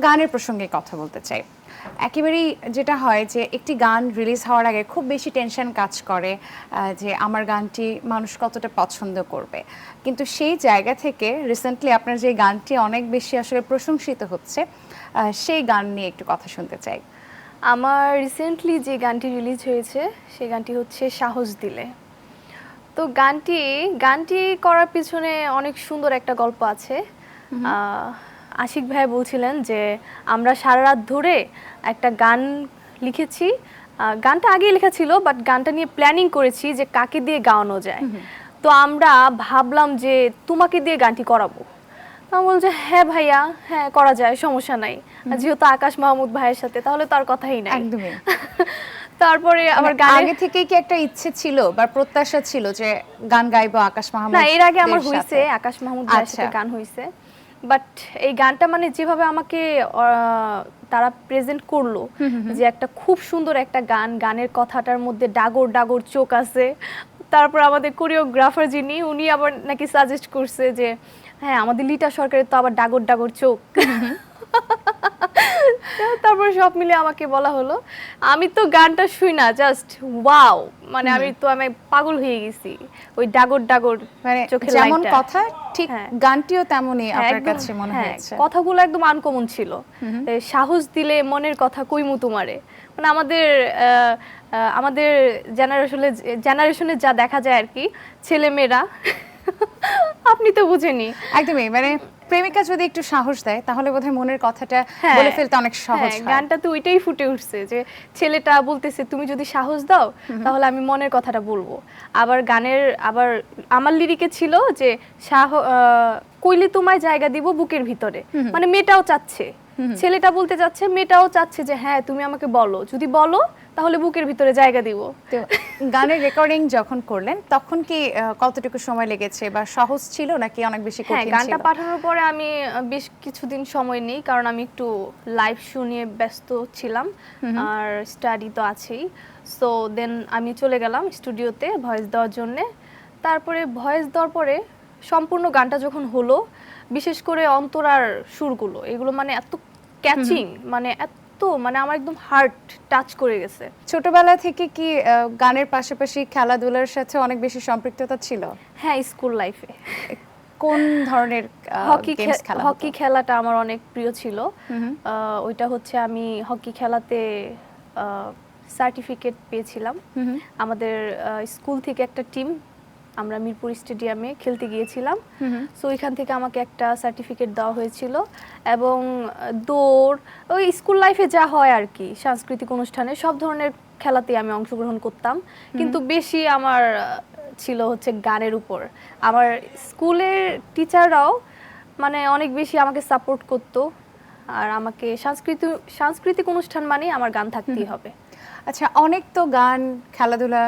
গানের প্রসঙ্গে কথা বলতে চাই। একেবারেই যেটা হয় যে একটি গান রিলিজ হওয়ার আগে খুব বেশি টেনশন কাজ করে যে আমার গানটি মানুষ কতটা পছন্দ করবে। কিন্তু সেই জায়গা থেকে রিসেন্টলি আপনার যে গানটি অনেক বেশি আসলে প্রশংসিত হচ্ছে, সেই গান নিয়ে একটু কথা শুনতে চাই। আমার রিসেন্টলি যে গানটি রিলিজ হয়েছে সেই গানটি হচ্ছে সাহস দিলে। তো গানটি করার পিছনে অনেক সুন্দর একটা গল্প আছে। আশিক ভাই বলছিলেন যে আমরা সারা রাত ধরে একটা গান লিখেছি। গানটা আগেই লেখা ছিল, বাট গানটা নিয়ে প্ল্যানিং করেছি যে কাকে দিয়ে গাওয়ানো যায়। তো আমরা ভাবলাম যে তোমাকে দিয়ে গানটি করাবো। আমি বলছি হ্যাঁ ভাইয়া, হ্যাঁ করা যায়, সমস্যা নাই। যেহেতু আকাশ মাহমুদ ভাইয়ের সাথে, তাহলে তার কথাই নাই। একদমই। তারপরে আবার আগে থেকেই কি একটা ইচ্ছে ছিল বা প্রত্যাশা ছিল যে গান গাইবো আকাশ মাহমুদ? না, এর আগে আমার হইছে, আকাশ মাহমুদ ভাইয়ের সাথে গান হইছে, বাট এই গানটা মানে যেভাবে আমাকে তারা প্রেজেন্ট করলো যে একটা খুব সুন্দর একটা গান, গানের কথাটার মধ্যে ডাগর ডাগর চোখ আছে। তারপর আমাদের কোরিওগ্রাফার যিনি, উনি আবার নাকি সাজেস্ট করছে যে হ্যাঁ আমাদের লিটা সরকারের তো আবার ডাগর ডাগর চোখ। তারপর সব মিলে আমাকে বলা হলো, আমি তো গানটা শুই না, জাস্ট ওয়াও, মানে আমি পাগল হয়ে গেছি ওই ডাগর ডাগর মানে চোখের যেমন লাইনটা। কথা ঠিক গানটিও তেমনই আপনার কাছে মনে হয়েছে? কথাগুলো একদম আনকমন ছিল। সাহস দিলে মনের কথা কইমু তোমারে, মানে আমাদের জেনারেশনে যা দেখা যায় আর কি, ছেলে মেয়েরা আপনি তো বুঝেনি। একদমই, মানে প্রেমিকা যদি একটু সাহস দেয় তাহলে বোধহয় মনের কথাটা বলে ফেলতে অনেক সহজ হয়। গানটা তো ওইটাই ফুটে উঠছে যে ছেলেটা বলতেছে তুমি যদি সাহস দাও তাহলে আমি মনের কথাটা বলবো। আবার আমার লিরিকে ছিল যে কইলে তোমায় জায়গা দিব বুকের ভিতরে, মানে মেয়েটাও চাচ্ছে, ছেলেটা বলতে চাচ্ছে, মেয়েটাও চাচ্ছে যে হ্যাঁ তুমি আমাকে বলো, যদি বলো তাহলে বুকের ভিতরে জায়গা দিব। তো গানের রেকর্ডিং যখন করলেন তখন কি কতটুকু সময় লেগেছে বা সহজ ছিল নাকি অনেক বেশি কঠিন ছিল? গানটা পাঠানোর পরে আমি বেশ কিছুদিন সময় নেই, কারণ আমি একটু লাইভ শো নিয়ে ব্যস্ত ছিলাম আর স্টাডি তো আছেই। সো দেন আমি চলে গেলাম স্টুডিওতে ভয়েস দেওয়ার জন্য। তারপরে ভয়েস দেওয়ার পরে সম্পূর্ণ গানটা যখন হলো, বিশেষ করে অন্তরার সুরগুলো, এগুলো মানে এত ক্যাচিং, মানে আমার একদম হার্ট টাচ করে গেছে। ছোটবেলা থেকে কি গানের পাশাপাশি খেলাধুলার সাথে অনেক বেশি সম্পৃক্ততা ছিল? হ্যাঁ, স্কুল লাইফে। কোন ধরনের গেমস খেলা? হকি খেলাটা আমার অনেক প্রিয় ছিল। ওইটা হচ্ছে আমি হকি খেলাতে সার্টিফিকেট পেয়েছিলাম। আমাদের স্কুল থেকে একটা টিম, আমরা মিরপুর স্টেডিয়ামে খেলতে গিয়েছিলাম। সো ওইখান থেকে আমাকে একটা সার্টিফিকেট দেওয়া হয়েছিল। এবং দৌড়, ওই স্কুল লাইফে যা হয় আর কি, সাংস্কৃতিক অনুষ্ঠানে সব ধরনের খেলাতেই আমি অংশগ্রহণ করতাম। কিন্তু বেশি আমার ছিল হচ্ছে গানের উপর। আমার স্কুলের টিচাররাও মানে অনেক বেশি আমাকে সাপোর্ট করতো, আর আমাকে সাংস্কৃতিক অনুষ্ঠান মানেই আমার গান থাকতেই হবে। আচ্ছা, অনেক তো গান, খেলাধুলা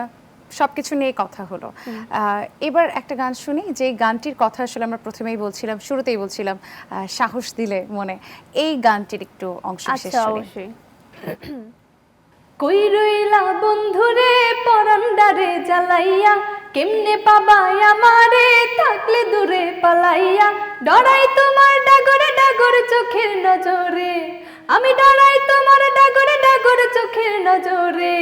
সবকিছু নিয়ে কথা হলো। এবার একটা গান শুনি, যে গানটির কথা আসলে আমরা প্রথমেই বলছিলাম, শুরুতেই বলছিলাম, সাহস দিলে মনে, এই গানটির একটু অংশ বিশেষ শুনি। অবশ্যই। কই রইলা বন্ধুরে পরান্ডারে জ্বালাইয়া, কেমনে পাবাই আমারে থাকলে দূরে পালাইয়া, ডরাই তোমার ডাগরে ডাগর চোখের নজরে, আমি ডরাই তোমার ডাগরে ডাগর চোখের নজরে।